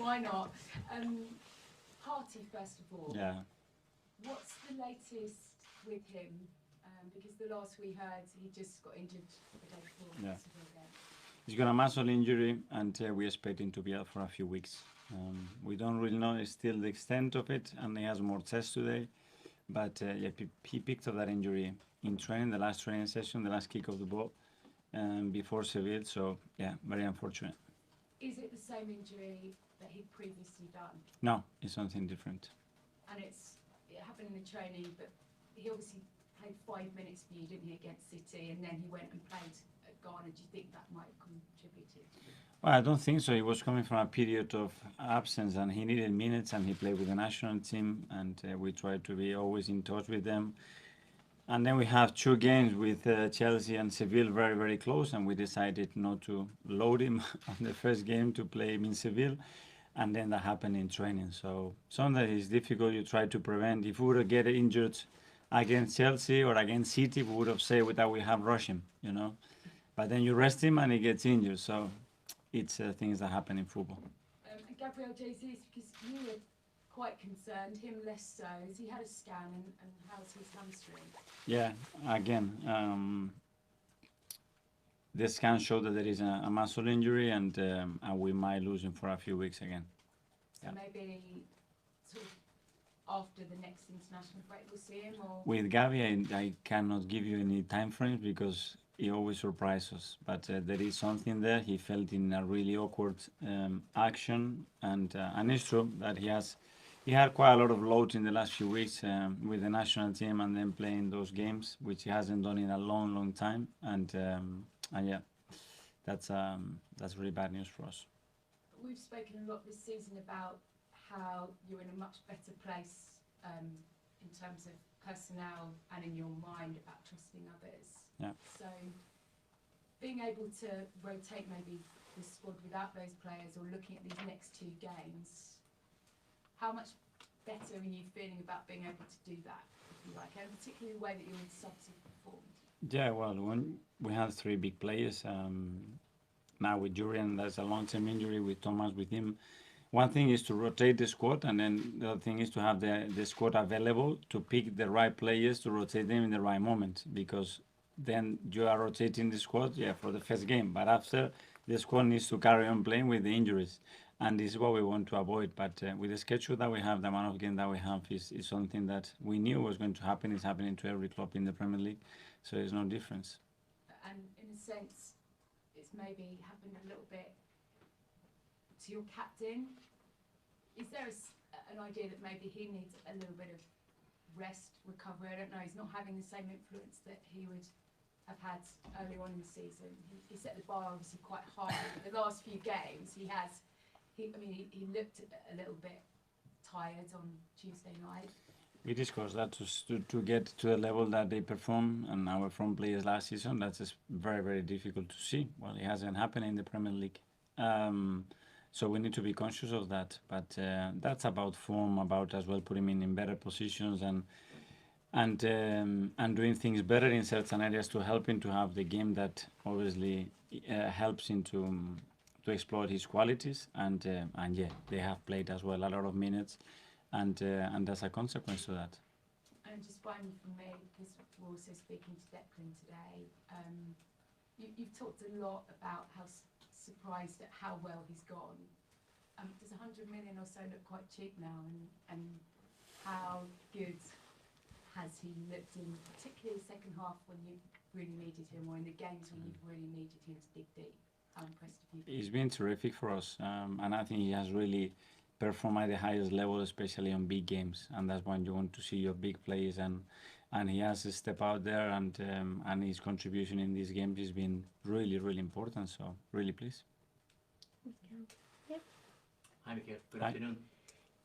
Why not? Party, first of all. Yeah. What's the latest with him? Because the last we heard, he just got injured the day before. Yeah. Again. He's got a muscle injury, and we expect him to be out for a few weeks. We don't really know still the extent of it, and he has more tests today. But yeah, he picked up that injury in training, the last training session, the last kick of the ball, before Seville. So yeah, very unfortunate. Is it the same injury that he'd previously done? No, it's something different. And it happened in the training, but he obviously played 5 minutes for you, didn't he, against City, and then he went and played at Ghana. Do you think that might have contributed? Well, I don't think so. He was coming from a period of absence, and he needed minutes, and he played with the national team, and we tried to be always in touch with them. And then we have 2 games with Chelsea and Seville very, very close, and we decided not to load him on the first game to play him in Seville, and then that happened in training. So sometimes it's difficult. You try to prevent. If we would get injured against Chelsea or against City, we would have said that we have rushed him, you know. But then you rest him and he gets injured. So it's things that happen in football. Gabriel Jesus, because you were quite concerned, him less so. Has he had a scan, and how's his hamstring? Yeah, again, the scan showed that there is a muscle injury, and we might lose him for a few weeks again. So Yeah. maybe sort of after the next international break we'll see him, or? With Gavi, I cannot give you any time frames because he always surprises us. But there is something there. He felt in a really awkward action, and it's true that he had quite a lot of load in the last few weeks with the national team and then playing those games, which he hasn't done in a long, long time. And yeah, that's really bad news for us. We've spoken a lot this season about how you're in a much better place in terms of personnel and in your mind about trusting others. Yeah. So being able to rotate maybe the squad without those players, or looking at these next 2 games, how much better are you feeling about being able to do that, if you like, and particularly the way that your subs have performed? Yeah, well, when we have 3 big players, now with Jurian, that's a long-term injury, with Thomas, with him. One thing is to rotate the squad, and then the other thing is to have the squad available to pick the right players to rotate them in the right moment, because then you are rotating the squad, yeah, for the first game, but after the squad needs to carry on playing with the injuries, and this is what we want to avoid. But with the schedule that we have, the amount of games that we have is something that we knew was going to happen. It's happening to every club in the Premier League, so there's no difference. And in a sense, it's maybe happened a little bit to your captain. Is there an idea that maybe he needs a little bit of rest, recovery? I don't know. He's not having the same influence that he would have had earlier on in the season. He set the bar obviously quite high. The last few games, he looked a little bit tired on Tuesday night. We discussed that to get to the level that they perform and our front players last season. That's just very, very difficult to see. Well, it hasn't happened in the Premier League. So we need to be conscious of that. But that's about form, about as well putting him in better positions and doing things better in certain areas to help him to have the game that obviously helps him to exploit his qualities. And yeah, they have played as well a lot of minutes. And there's a consequence to that. And just finally from me, because we're also speaking to Declan today, you've talked a lot about how surprised at how well he's gone. Does 100 million or so look quite cheap now? And how good has he looked in, particularly the second half when you really needed him, or in the games when you've really needed him to dig deep? How impressed have you been? He's been terrific for us, and I think he has really perform at the highest level, especially on big games, and that's when you want to see your big players, and he has to step out there, and his contribution in these games has been really, really important. So really pleased. Yep. Hi, Mikel. Good Hi. afternoon.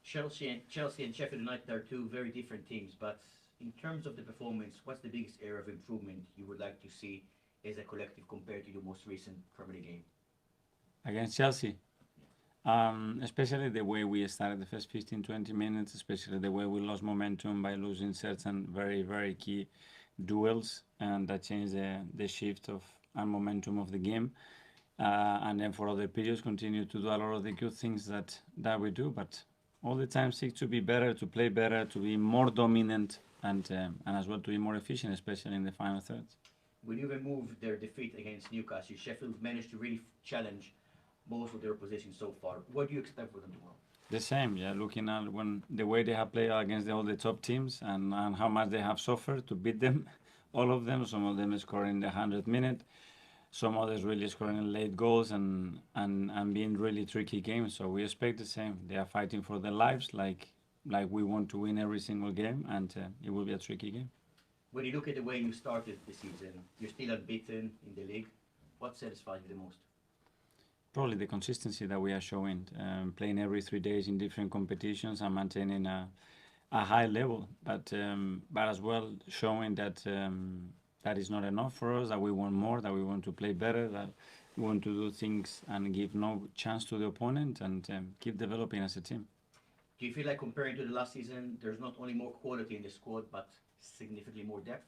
Chelsea and Sheffield United are 2 very different teams, but in terms of the performance, what's the biggest area of improvement you would like to see as a collective compared to your most recent Premier League game? Against Chelsea, especially the way we started the first 15-20 minutes, especially the way we lost momentum by losing certain very, very key duels, and that changed the shift of and momentum of the game. and then for other periods continue to do a lot of the good things that we do, but all the time seek to be better, to play better, to be more dominant, and as well to be more efficient, especially in the final third. When you remove their defeat against Newcastle, Sheffield managed to really challenge most of their opposition so far. What do you expect for them tomorrow? The same, yeah. Looking at when the way they have played against all the top teams and how much they have suffered to beat them, all of them. Some of them scoring the 100 minute, some others really scoring late goals and being really tricky games. So we expect the same. They are fighting for their lives, like we want to win every single game, and it will be a tricky game. When you look at the way you started the season, you're still unbeaten in the league. What satisfies you the most? Probably the consistency that we are showing, playing every 3 days in different competitions and maintaining a high level, but as well showing that that is not enough for us, that we want more, that we want to play better, that we want to do things and give no chance to the opponent and keep developing as a team. Do you feel like comparing to the last season, there's not only more quality in the squad, but significantly more depth?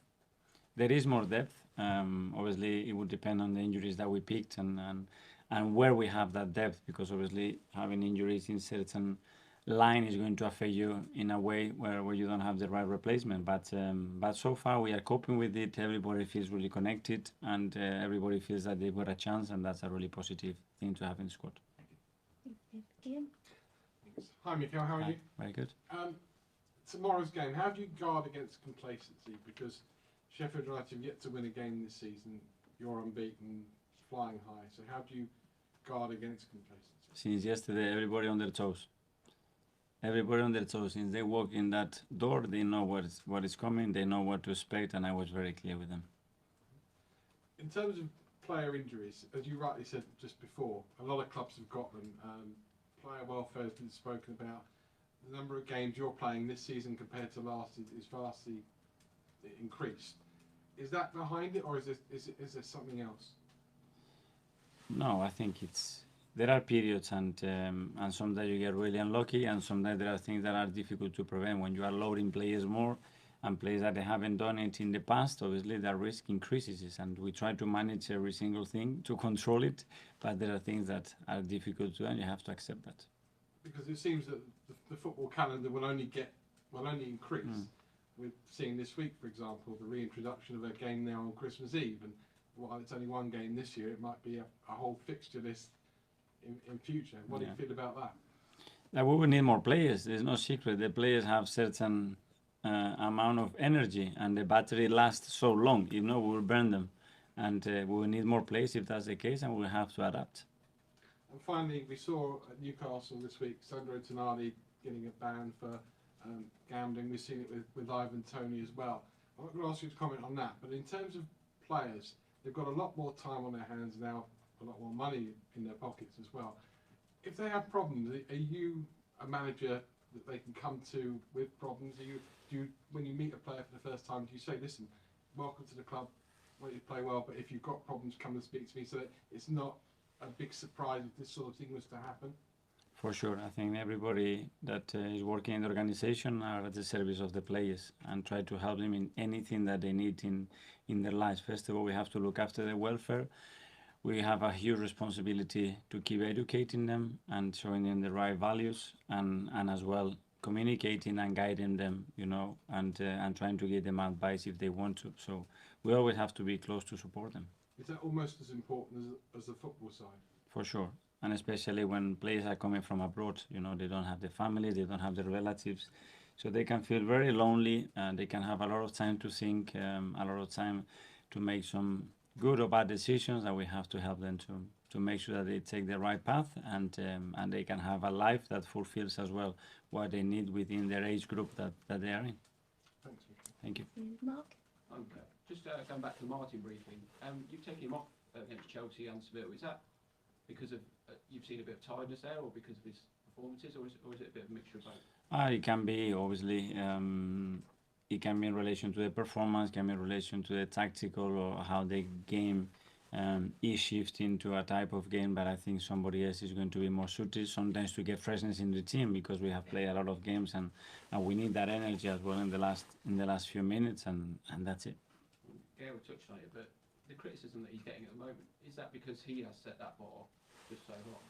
There is more depth. Obviously, it would depend on the injuries that we picked and where we have that depth, because obviously having injuries in certain line is going to affect you in a way where you don't have the right replacement. But so far we are coping with it. Everybody feels really connected, and everybody feels that they've got a chance, and that's a really positive thing to have in the squad. Ian? Hi, Mikel, how are you? Very good. Tomorrow's game, how do you guard against complacency? Because Sheffield United have yet to win a game this season. You're unbeaten, flying high. So how do you guard against complacency? Since yesterday, everybody on their toes. Everybody on their toes. Since they walk in that door, they know what is coming, they know what to expect, and I was very clear with them. In terms of player injuries, as you rightly said just before, a lot of clubs have got them. Player welfare has been spoken about. The number of games you're playing this season compared to last is vastly increased. Is that behind it, or is there something else? No, I think there are periods, and sometimes you get really unlucky, and sometimes there are things that are difficult to prevent. When you are loading players more, and players that they haven't done it in the past, obviously the risk increases, and we try to manage every single thing to control it, but there are things that are difficult to do, and you have to accept that. Because it seems that the football calendar will only increase. We're seeing this week, for example, the reintroduction of a game now on Christmas Eve, and while it's only one game this year, it might be a whole fixture list in future. What do you feel about that? That we will need more players. There's no secret. The players have certain amount of energy, and the battery lasts so long. If not, we will burn them, and we will need more players if that's the case, and we'll have to adapt. And finally, we saw at Newcastle this week, Sandro Tonali getting a ban for gambling. We've seen it with Ivan Toney as well. I'm not going to ask you to comment on that, but in terms of players, they've got a lot more time on their hands now, a lot more money in their pockets as well. If they have problems, are you a manager that they can come to with problems? Do you, when you meet a player for the first time, do you say, listen, welcome to the club, I want you to play well, but if you've got problems, come and speak to me, so that it's not a big surprise if this sort of thing was to happen? For sure, I think everybody that is working in the organization are at the service of the players and try to help them in anything that they need in their lives. First of all, we have to look after their welfare. We have a huge responsibility to keep educating them and showing them the right values, and as well communicating and guiding them, and trying to give them advice if they want to. So we always have to be close to support them. Is that almost as important as the football side? For sure. And especially when players are coming from abroad, they don't have the family, they don't have the relatives, so they can feel very lonely, and they can have a lot of time to think, a lot of time to make some good or bad decisions, and we have to help them to make sure that they take the right path, and they can have a life that fulfills as well what they need within their age group that they are in. Thanks, Mikel. Thank you. Mark? Okay. Just going back to the Martin briefing, you've taken him off against Chelsea and Seville. Is that because of you've seen a bit of tiredness there, or because of his performances, or is it a bit of a mixture of both? It can be, obviously, it can be in relation to the performance, can be in relation to the tactical or how the game is shifting to a type of game, but I think somebody else is going to be more suited sometimes to get freshness in the team, because we have played a lot of games, and we need that energy as well in the last few minutes, and that's it. Gail touched on it, but the criticism that he's getting at the moment, is that because he has set that bar just so long?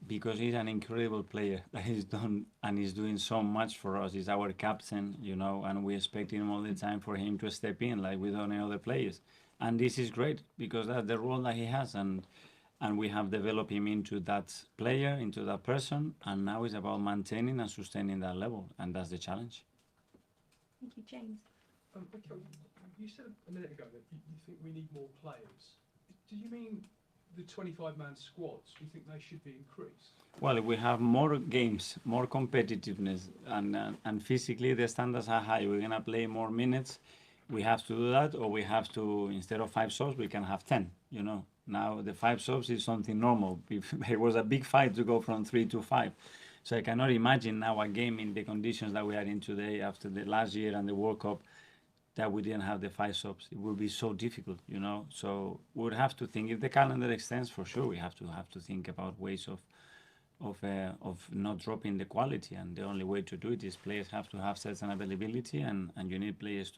Because he's an incredible player that he's done and he's doing so much for us. He's our captain, you know, and we expect him all the time for him to step in like with any other players. And this is great because that's the role that he has, and we have developed him into that player, into that person, and now it's about maintaining and sustaining that level, and that's the challenge. Thank you, James. Mikel, you said a minute ago that you think we need more players. Do you mean the 25-man squads? Do you think they should be increased? Well, if we have more games, more competitiveness, and physically the standards are high, we're gonna play more minutes. We have to do that, or we have to, instead of 5 subs, we can have 10. You know, now the 5 subs is something normal. It was a big fight to go from 3 to 5. So I cannot imagine now a game in the conditions that we are in today after the last year and the World Cup that we didn't have the 5 subs. It would be so difficult, you know. So we would have to think, if the calendar extends, for sure we have to think about ways of not dropping the quality, and the only way to do it is players have to have certain availability, and you need players to